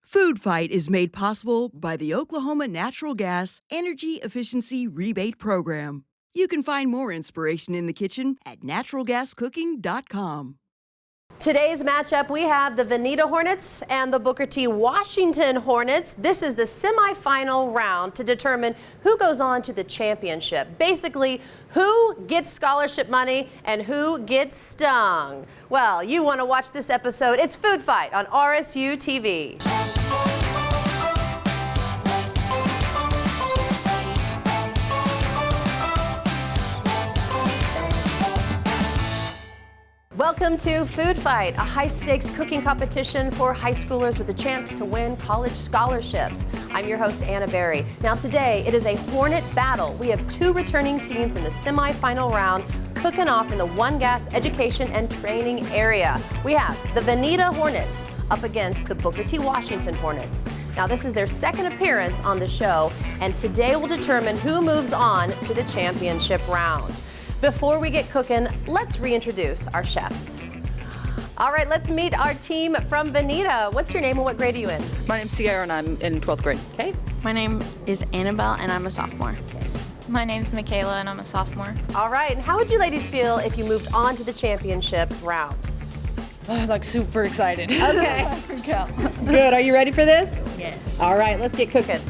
Food Fight is made possible by the Oklahoma Natural Gas Energy Efficiency Rebate Program. You can find more inspiration in the kitchen at naturalgascooking.com. Today's matchup, we have the Vinita Hornets and the Booker T. Washington Hornets. This is the semifinal round to determine who goes on to the championship. Basically, who gets scholarship money and who gets stung. Well, you want to watch this episode. It's Food Fight on RSU TV. Welcome to Food Fight, a high-stakes cooking competition for high schoolers with a chance to win college scholarships. I'm your host, Anna Berry. Now today, it is a Hornet battle. We have two returning teams in the semifinal round cooking off in the One Gas education and training area. We have the Vinita Hornets up against the Booker T. Washington Hornets. Now this is their second appearance on the show, and today will determine who moves on to the championship round. Before we get cooking, let's reintroduce our chefs. All right, let's meet our team from Vinita. What's your name and what grade are you in? My name's Sierra and I'm in 12th grade. Okay. My name is Annabelle and I'm a sophomore. My name's Michaela and I'm a sophomore. All right, and how would you ladies feel if you moved on to the championship round? Like super excited. Okay. Good, are you ready for this? Yes. All right, let's get cooking.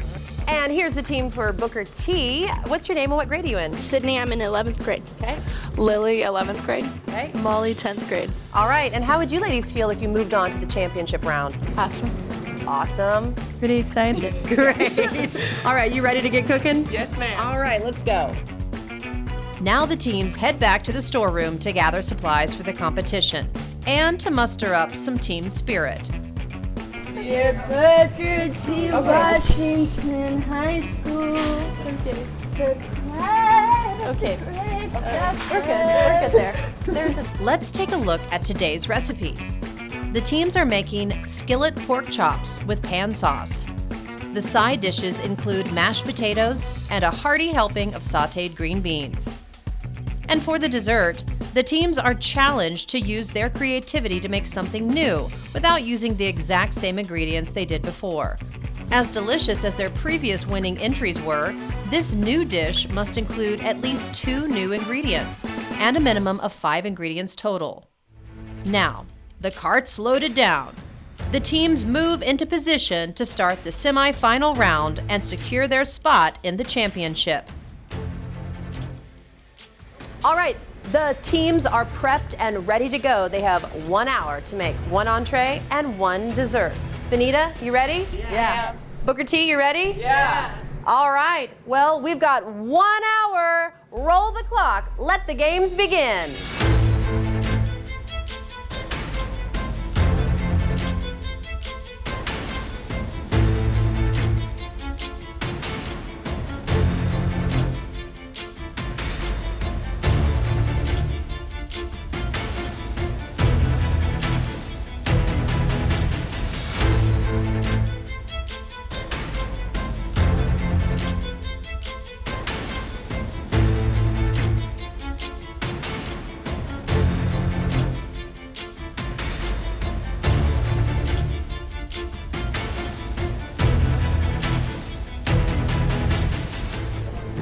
And here's the team for Booker T. What's your name and what grade are you in? Sydney, I'm in 11th grade. Okay. Lily, 11th grade. Okay. Molly, 10th grade. All right, and how would you ladies feel if you moved on to the championship round? Awesome. Awesome. Pretty excited. Great. All right, you ready to get cooking? Yes, ma'am. All right, let's go. Now the teams head back to the storeroom to gather supplies for the competition and to muster up some team spirit. Dear Booker T. Washington High School. Okay. We're good there. Let's take a look at today's recipe. The teams are making skillet pork chops with pan sauce. The side dishes include mashed potatoes and a hearty helping of sautéed green beans. And for the dessert, the teams are challenged to use their creativity to make something new without using the exact same ingredients they did before. As delicious as their previous winning entries were, this new dish must include at least 2 new ingredients and a minimum of 5 ingredients total. Now, the cart's loaded down. The teams move into position to start the semi-final round and secure their spot in the championship. All right, the teams are prepped and ready to go. They have 1 hour to make 1 entree and 1 dessert. Vinita, you ready? Yeah. Booker T, you ready? Yes. All right, well, we've got 1 hour. Roll the clock. Let the games begin.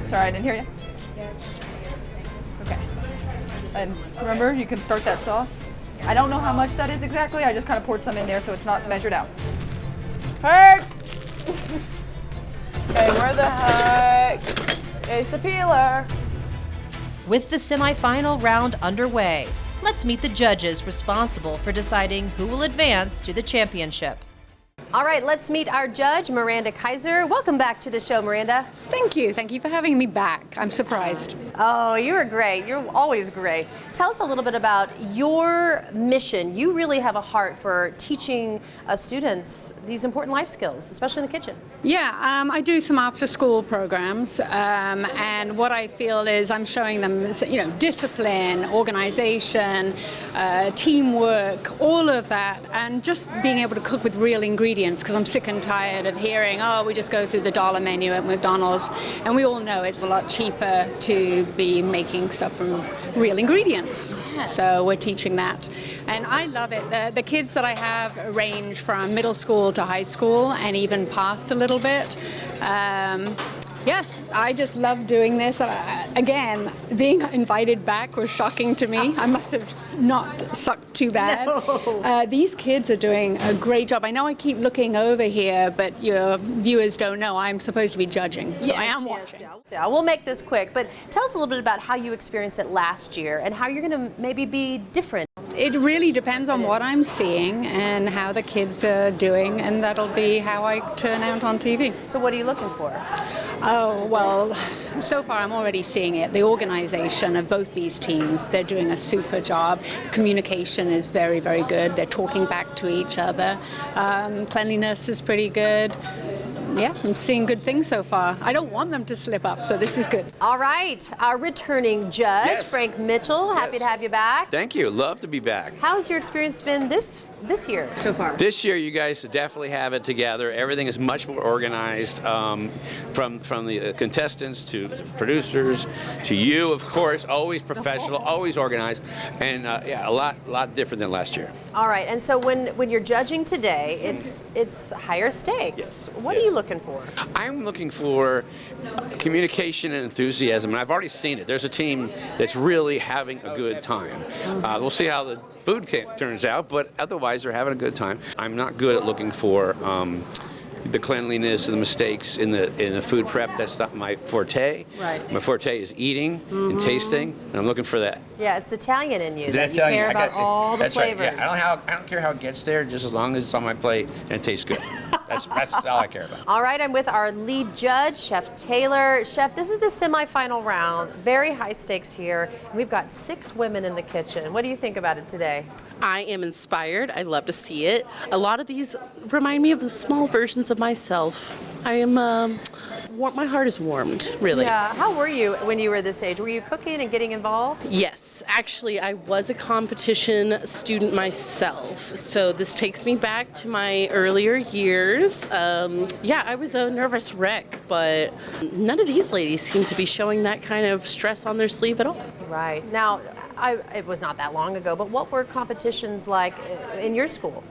Sorry, I didn't hear you. Okay. And remember, you can start that sauce. I don't know how much that is exactly. I just kind of poured some in there so it's not measured out. Hurt! Okay, where the heck is the peeler? With the semifinal round underway, let's meet the judges responsible for deciding who will advance to the championship. All right, let's meet our judge, Miranda Kaiser. Welcome back to the show, Miranda. Thank you. Thank you for having me back. I'm surprised. Oh, you were great. You're always great. Tell us a little bit about your mission. You really have a heart for teaching students these important life skills, especially in the kitchen. Yeah, I do some after-school programs, and what I feel is I'm showing them, discipline, organization, teamwork, all of that, and just being able to cook with real ingredients, because I'm sick and tired of hearing, we just go through the dollar menu at McDonald's, and we all know it's a lot cheaper to be making stuff from real ingredients. So we're teaching that. And I love it. The kids that I have range from middle school to high school and even past a little bit. Yeah, I just love doing this. Again, being invited back was shocking to me. I must have not sucked too bad. No. These kids are doing a great job. I know I keep looking over here, but your viewers don't know I'm supposed to be judging, so I am watching. Yeah, we'll make this quick, but tell us a little bit about how you experienced it last year and how you're going to maybe be different. It really depends on what I'm seeing and how the kids are doing, and that'll be how I turn out on TV. So what are you looking for? Oh, well, so far I'm already seeing it. The organization of both these teams, they're doing a super job. Communication is very, very good. They're talking back to each other. Cleanliness is pretty good. Yeah, I'm seeing good things so far. I don't want them to slip up, so this is good. All right, our returning judge, Yes. Frank Mitchell. Happy to have you back. Thank you. Love to be back. How's your experience been this year so far? This year, you guys definitely have it together. Everything is much more organized, from the contestants to the producers to you, of course. Always professional, always organized, and yeah, a lot different than last year. All right, and so when you're judging today, it's higher stakes. Yes. What are you looking for? I'm looking for communication and enthusiasm, and I've already seen it. There's a team that's really having a good time. We'll see how the food turns out, but otherwise they're having a good time. I'm not good at looking for the cleanliness and the mistakes in the food prep. That's not my forte. Right. My forte is eating and tasting, and I'm looking for that. Yeah, it's the Italian in you. That That's you care about all the that's right. flavors. Yeah, I don't care how it gets there, just as long as it's on my plate and it tastes good. That's all I care about. All right, I'm with our lead judge, Chef Taylor. Chef, this is the semifinal round. Very high stakes here. We've got 6 women in the kitchen. What do you think about it today? I am inspired. I love to see it. A lot of these remind me of small versions of myself. I am, my heart is warmed, really. Yeah, how were you when you were this age? Were you cooking and getting involved? Yes, actually, I was a competition student myself, so this takes me back to my earlier years. Yeah, I was a nervous wreck, but none of these ladies seem to be showing that kind of stress on their sleeve at all. Right. Now, it was not that long ago, but what were competitions like in your school?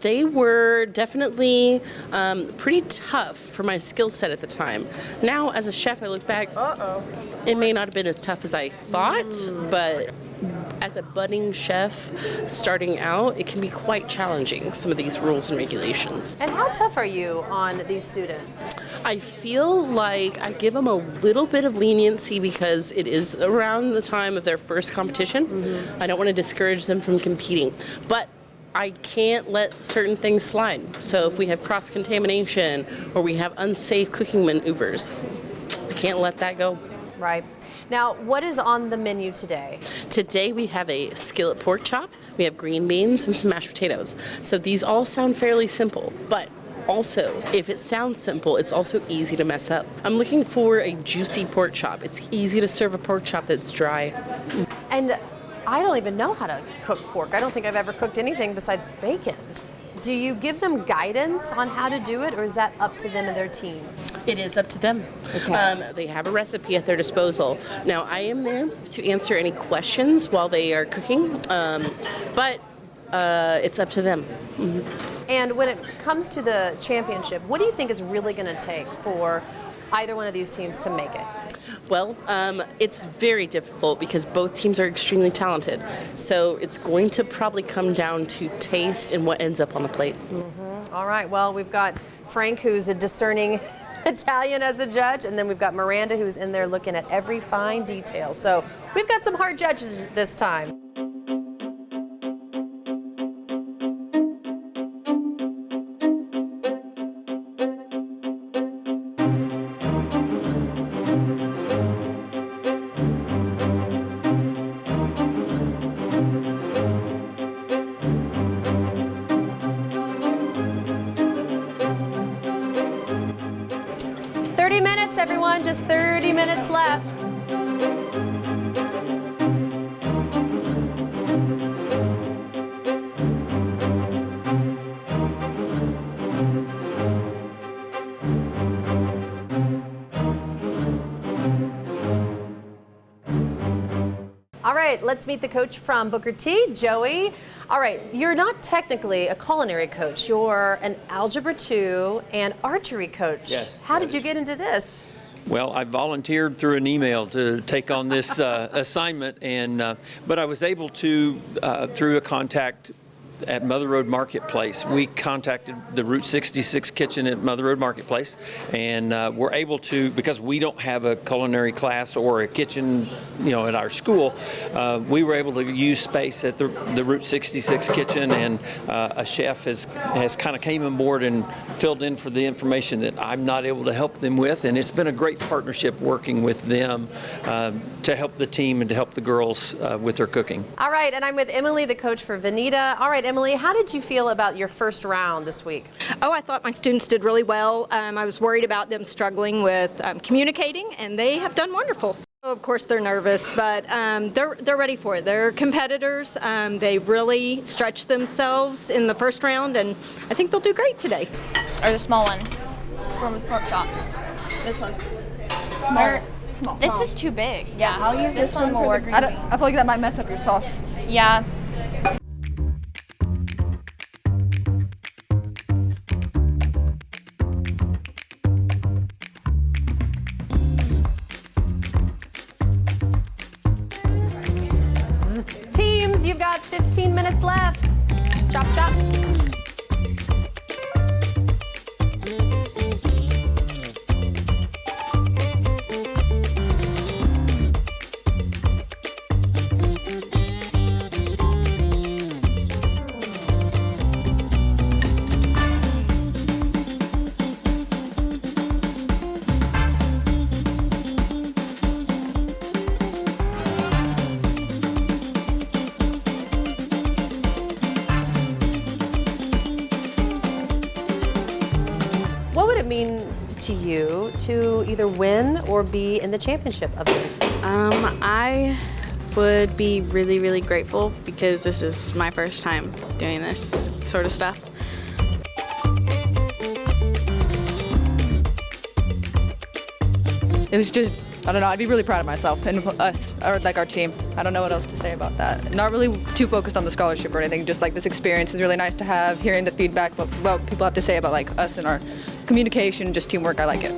They were definitely pretty tough for my skill set at the time. Now, as a chef, I look back, it may not have been as tough as I thought, but as a budding chef starting out, it can be quite challenging, some of these rules and regulations. And how tough are you on these students? I feel like I give them a little bit of leniency because it is around the time of their first competition. I don't want to discourage them from competing, but I can't let certain things slide. So if we have cross-contamination or we have unsafe cooking maneuvers, I can't let that go. Right. Now, what is on the menu today? Today we have a skillet pork chop, we have green beans, and some mashed potatoes. So these all sound fairly simple, but also, if it sounds simple, it's also easy to mess up. I'm looking for a juicy pork chop. It's easy to serve a pork chop that's dry. And I don't even know how to cook pork. I don't think I've ever cooked anything besides bacon. Do you give them guidance on how to do it, or is that up to them and their team? It is up to them. Okay. They have a recipe at their disposal. Now, I am there to answer any questions while they are cooking, but it's up to them. And when it comes to the championship, what do you think is really going to take for either one of these teams to make it? Well, it's very difficult because both teams are extremely talented. So it's going to probably come down to taste and what ends up on the plate. All right, well, we've got Frank, who's a discerning Italian as a judge, and then we've got Miranda, who's in there looking at every fine detail. So we've got some hard judges this time. Everyone, just 30 minutes left. right, let's meet the coach from Booker T, Joey. All right, you're not technically a culinary coach. You're an Algebra 2 and archery coach. Yes. How did you get into this? Well, I volunteered through an email to take on this assignment, and but I was able to, through a contact at Mother Road Marketplace, we contacted the Route 66 kitchen at Mother Road Marketplace, and we're able to, because we don't have a culinary class or a kitchen, at our school, we were able to use space at the Route 66 kitchen, and a chef has kind of came on board and filled in for the information that I'm not able to help them with, and it's been a great partnership working with them to help the team and to help the girls with their cooking. All right, and I'm with Emily, the coach for Vinita. All right, Emily, how did you feel about your first round this week? Oh, I thought my students did really well. I was worried about them struggling with communicating, and they have done wonderful. Of course, they're nervous, but they're ready for it. They're competitors. They really stretched themselves in the first round, and I think they'll do great today. Or the small one. One with pork chops. This one. Small. Small. This is too big. Yeah, I'll use this one will work. I feel like that might mess up your sauce. Yeah. Teams, you've got 15 minutes left. Chop, chop. What would it mean to you to either win or be in the championship of this? I would be really, really grateful because this is my first time doing this sort of stuff. It was just, I don't know, I'd be really proud of myself and us, or like our team. I don't know what else to say about that. Not really too focused on the scholarship or anything, just like this experience is really nice to have, hearing the feedback, what people have to say about like us and our communication, just teamwork, I like it.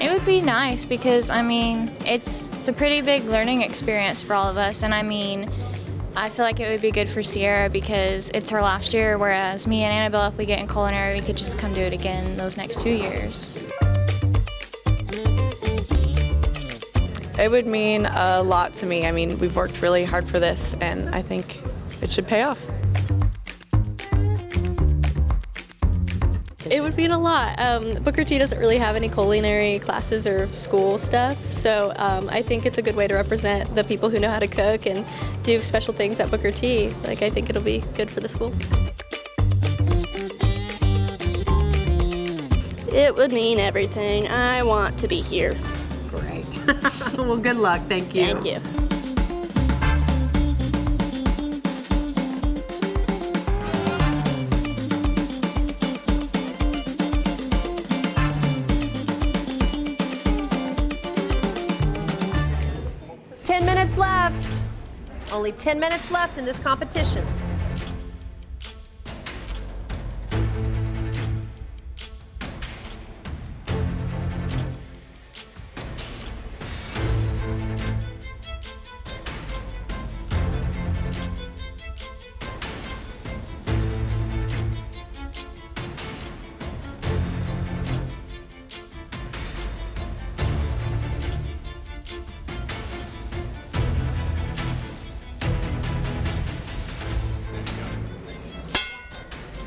It would be nice because, it's a pretty big learning experience for all of us, and I feel like it would be good for Sierra because it's her last year, whereas me and Annabelle, if we get in culinary, we could just come do it again those next 2 years. It would mean a lot to me. We've worked really hard for this, and I think it should pay off. It would mean a lot. Booker T doesn't really have any culinary classes or school stuff, so I think it's a good way to represent the people who know how to cook and do special things at Booker T. I think it'll be good for the school. It would mean everything. I want to be here. Great. Well, good luck. Thank you. Thank you. Left. Only 10 minutes left in this competition.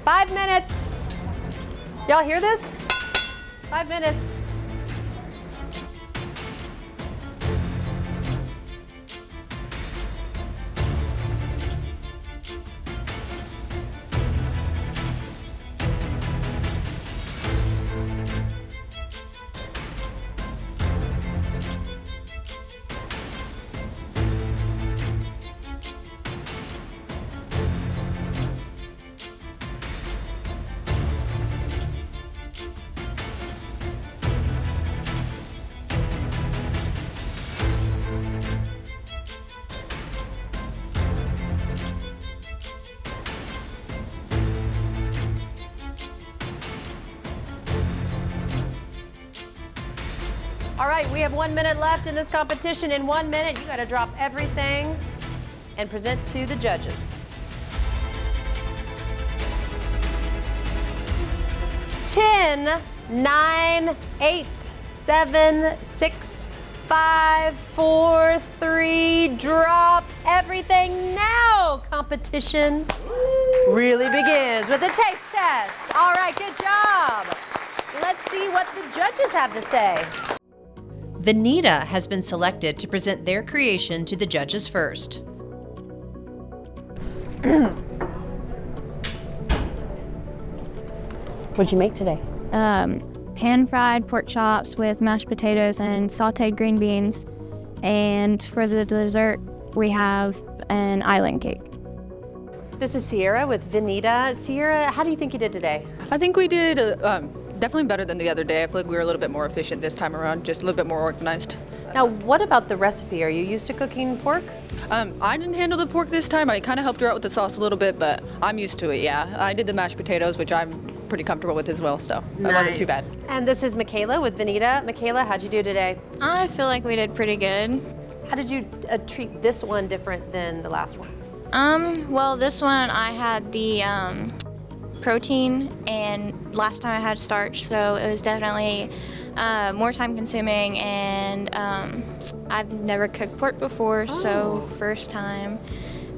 Five minutes. Y'all hear this? 5 minutes. All right, we have 1 minute left in this competition. In 1 minute, you got to drop everything and present to the judges. 10, 9, 8, 7, 6, 5, 4, 3, drop everything now. Competition really begins with the taste test. All right, good job. Let's see what the judges have to say. Vinita has been selected to present their creation to the judges first. What'd you make today? Pan-fried pork chops with mashed potatoes and sauteed green beans. And for the dessert, we have an island cake. This is Sierra with Vinita. Sierra, how do you think you did today? I think we did definitely better than the other day. I feel like we were a little bit more efficient this time around, just a little bit more organized. Now, what about the recipe? Are you used to cooking pork? I didn't handle the pork this time. I kind of helped her out with the sauce a little bit, but I'm used to it, yeah. I did the mashed potatoes, which I'm pretty comfortable with as well, so it wasn't too bad. And this is Michaela with Vinita. Michaela, how'd you do today? I feel like we did pretty good. How did you treat this one different than the last one? Well, this one I had the protein, and last time I had starch, so it was definitely more time consuming, and I've never cooked pork before, so first time.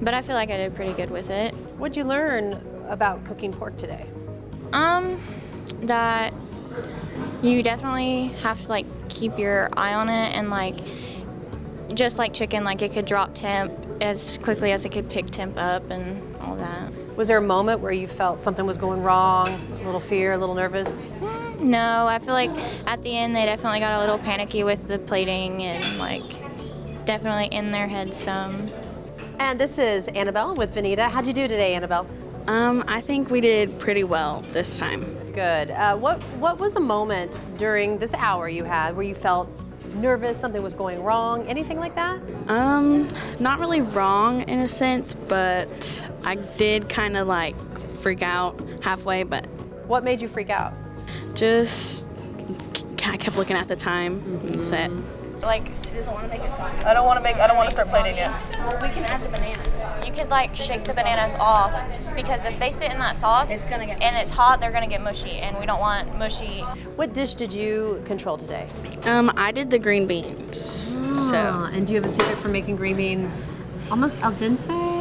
But I feel like I did pretty good with it. What'd you learn about cooking pork today? That you definitely have to like keep your eye on it, and like just like chicken, like it could drop temp as quickly as it could pick temp up and all that. Was there a moment where you felt something was going wrong, a little fear, a little nervous? No, I feel like at the end they definitely got a little panicky with the plating and like definitely in their head some. And this is Annabelle with Vinita. How'd you do today, Annabelle? I think we did pretty well this time. Good. What was a moment during this hour you had where you felt nervous, something was going wrong, anything like that? Not really wrong in a sense, but I did kind of like freak out halfway, but. What made you freak out? Just, I kept looking at the time and said. Like, it doesn't want to make it soggy. I don't want to start plating yet. Well, we can add the bananas. You could like shake the bananas off, because if they sit in that sauce and it's hot, they're gonna get mushy, and we don't want mushy. What dish did you control today? I did the green beans. So. And do you have a secret for making green beans almost al dente?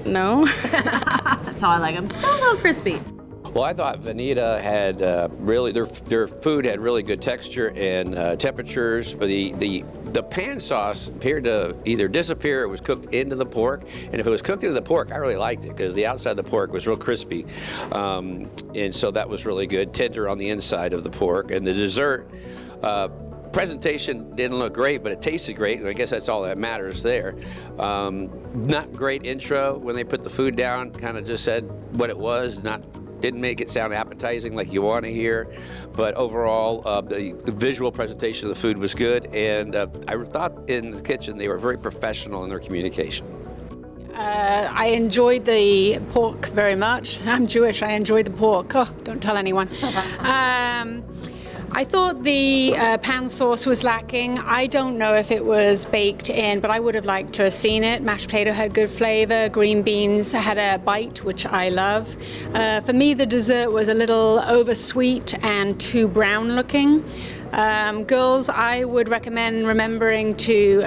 No. That's how I like them. Still a little crispy. Well, I thought Vinita had really their food had really good texture and temperatures, but the pan sauce appeared to either disappear or was cooked into the pork. And if it was cooked into the pork, I really liked it because the outside of the pork was real crispy, and so that was really good, tender on the inside of the pork. And the dessert presentation didn't look great, but it tasted great, and I guess that's all that matters there. Not great intro when they put the food down, kind of just said what it was, didn't make it sound appetizing like you want to hear, but overall the visual presentation of the food was good, and I thought in the kitchen they were very professional in their communication. I enjoyed the pork very much. I'm Jewish, I enjoyed the pork. Oh, don't tell anyone. I thought the pan sauce was lacking. I don't know if it was baked in, but I would have liked to have seen it. Mashed potato had good flavor. Green beans had a bite, which I love. For me, the dessert was a little oversweet and too brown looking. Girls, I would recommend remembering to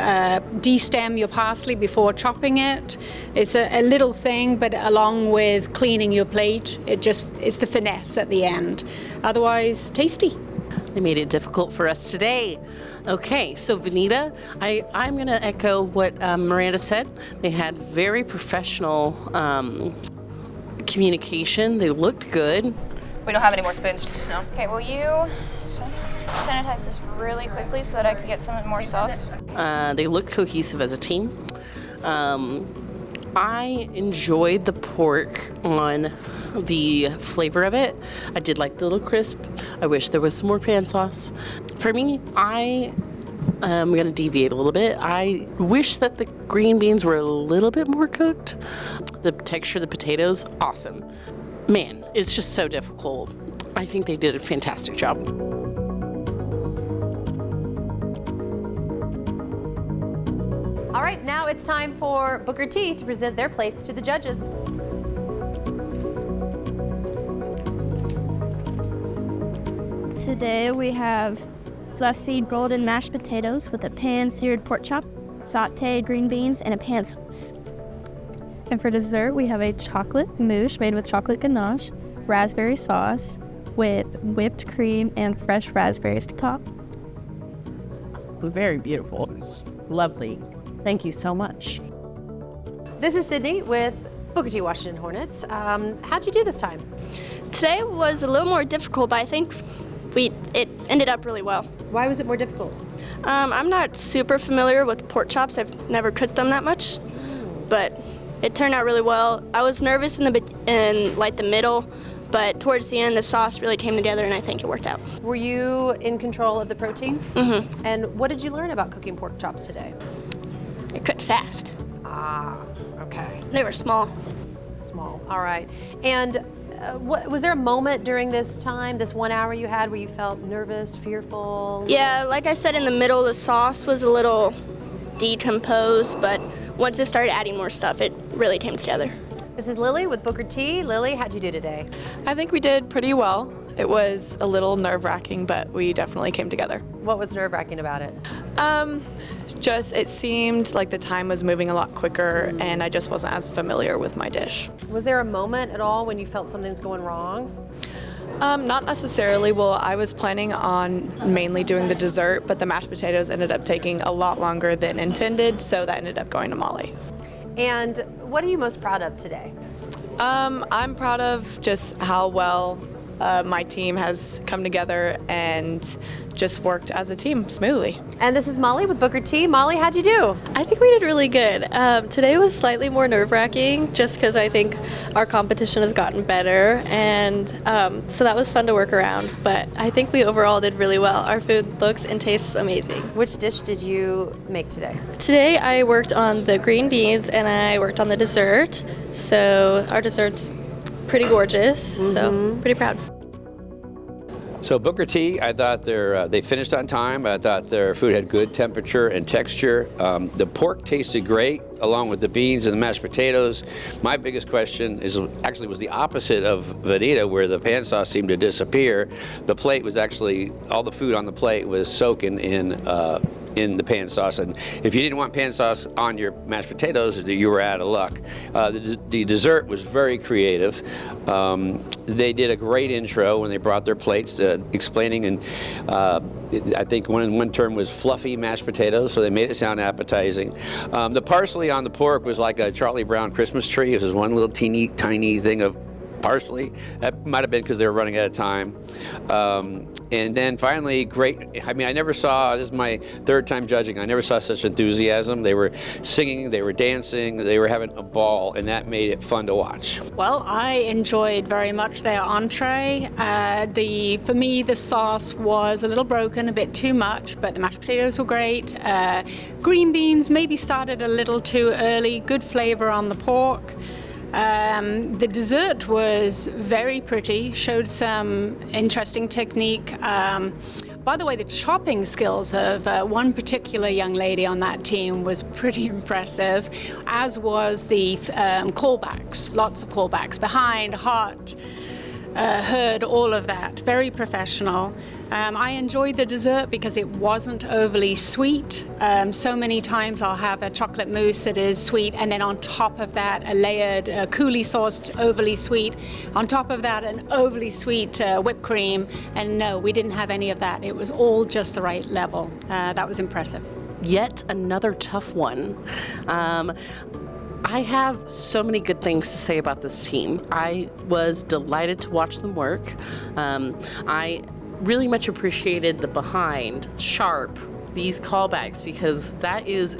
de-stem your parsley before chopping it. It's a little thing, but along with cleaning your plate, it's the finesse at the end. Otherwise, tasty. They made it difficult for us today. Okay, so Vinita, I'm going to echo what Miranda said. They had very professional communication. They looked good. We don't have any more spoons. No. Okay, will you sanitize this really quickly so that I can get some more sauce? They looked cohesive as a team. I enjoyed the pork on the flavor of it. I did like the little crisp. I wish there was some more pan sauce. For me, I am going to deviate a little bit. I wish that the green beans were a little bit more cooked. The texture of the potatoes, awesome. Man, it's just so difficult. I think they did a fantastic job. right, now it's time for Booker T to present their plates to the judges. Today we have fluffy golden mashed potatoes with a pan-seared pork chop, sauteed green beans, and a pan sauce. And for dessert, we have a chocolate mousse made with chocolate ganache, raspberry sauce with whipped cream and fresh raspberries to top. Very beautiful. Lovely. Thank you so much. This is Sydney with Booker T Washington Hornets. How'd you do this time? Today was a little more difficult, but I think it ended up really well. Why was it more difficult? I'm not super familiar with pork chops. I've never cooked them that much, but it turned out really well. I was nervous in the middle, but towards the end, the sauce really came together, and I think it worked out. Were you in control of the protein? Mm-hmm. And what did you learn about cooking pork chops today? I cooked fast. Ah, okay. They were small. Small, all right. And was there a moment during this time, this 1 hour you had, where you felt nervous, fearful? Yeah, like I said, in the middle, the sauce was a little decomposed, but once it started adding more stuff, it really came together. This is Lily with Booker T. Lily, how'd you do today? I think we did pretty well. It was a little nerve-wracking, but we definitely came together. What was nerve-wracking about it? Just it seemed like the time was moving a lot quicker, and I just wasn't as familiar with my dish. Was there a moment at all when you felt something's going wrong? Not necessarily. Well, I was planning on mainly doing the dessert, but the mashed potatoes ended up taking a lot longer than intended, so that ended up going to Molly. And what are you most proud of today? I'm proud of just how well my team has come together and just worked as a team smoothly. And this is Molly with Booker T. Molly, how'd you do? I think we did really good. Today was slightly more nerve-wracking just because I think our competition has gotten better, and so that was fun to work around. But I think we overall did really well. Our food looks and tastes amazing. Which dish did you make today? Today I worked on the green beans and I worked on the dessert. So our dessert's pretty gorgeous, so pretty proud. So Booker T, I thought they finished on time. I thought their food had good temperature and texture. The pork tasted great, along with the beans and the mashed potatoes. My biggest question was the opposite of Vinita, where the pan sauce seemed to disappear. The plate was actually, all the food on the plate was soaking in the pan sauce, and if you didn't want pan sauce on your mashed potatoes, you were out of luck. The dessert was very creative. They did a great intro when they brought their plates, explaining, and I think one term was fluffy mashed potatoes, so they made it sound appetizing. The parsley on the pork was like a Charlie Brown Christmas tree. It was one little teeny tiny thing of parsley. That might have been because they were running out of time. And then finally, great. I mean, I never saw, this is my third time judging, I never saw such enthusiasm. They were singing, they were dancing, they were having a ball, and that made it fun to watch. Well, I enjoyed very much their entree. For me, the sauce was a little broken, a bit too much, but the mashed potatoes were great. Green beans maybe started a little too early, good flavor on the pork. The dessert was very pretty, showed some interesting technique. By the way, the chopping skills of one particular young lady on that team was pretty impressive, as was the callbacks, lots of callbacks, behind, hot, heard, all of that, very professional. I enjoyed the dessert because it wasn't overly sweet. So many times I'll have a chocolate mousse that is sweet, and then on top of that a layered coulis sauced overly sweet, on top of that an overly sweet whipped cream, and no, we didn't have any of that. It was all just the right level. That was impressive. Yet another tough one. I have so many good things to say about this team. I was delighted to watch them work. I really much appreciated the behind, sharp, these callbacks, because that's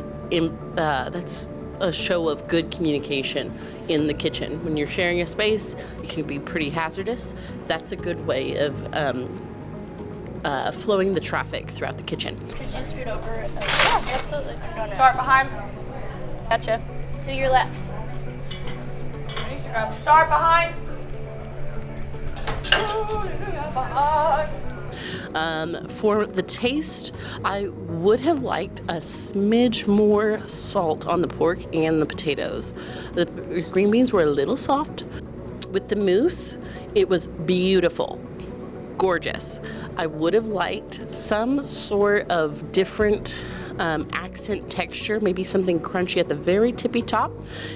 a show of good communication in the kitchen. When you're sharing a space, it can be pretty hazardous. That's a good way of flowing the traffic throughout the kitchen. Could you scoot over? Yeah, absolutely. Sharp behind. Gotcha. To your left. Sharp behind. For the taste, I would have liked a smidge more salt on the pork and the potatoes. The green beans were a little soft. With the mousse, it was beautiful, gorgeous. I would have liked some sort of different accent texture, maybe something crunchy at the very tippy top.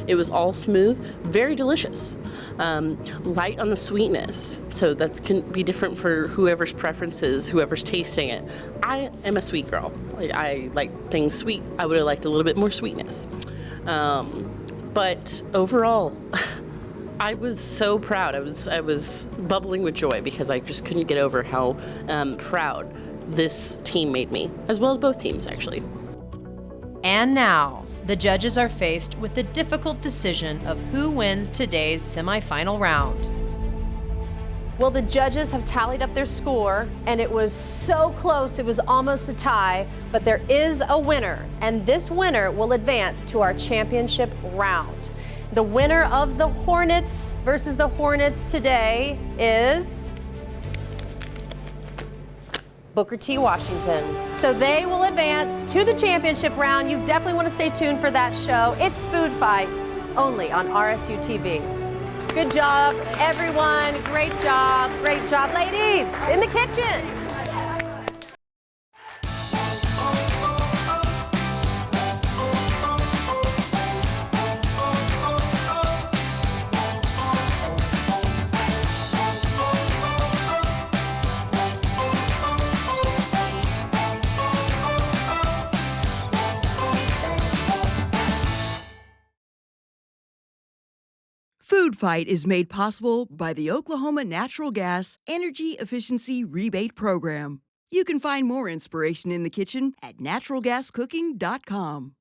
It was all smooth, very delicious. Light on the sweetness, so that can be different for whoever's preferences, whoever's tasting it. I am a sweet girl. I like things sweet. I would have liked a little bit more sweetness. But overall, I was so proud. I was bubbling with joy because I just couldn't get over how proud this team made me, as well as both teams, actually. And now, the judges are faced with the difficult decision of who wins today's semifinal round. Well, the judges have tallied up their score, and it was so close, it was almost a tie, but there is a winner, and this winner will advance to our championship round. The winner of the Hornets versus the Hornets today is Booker T. Washington. So they will advance to the championship round. You definitely want to stay tuned for that show. It's Food Fight, only on RSU TV. Good job, everyone. Great job, ladies, in the kitchen. Food Fight is made possible by the Oklahoma Natural Gas Energy Efficiency Rebate Program. You can find more inspiration in the kitchen at naturalgascooking.com.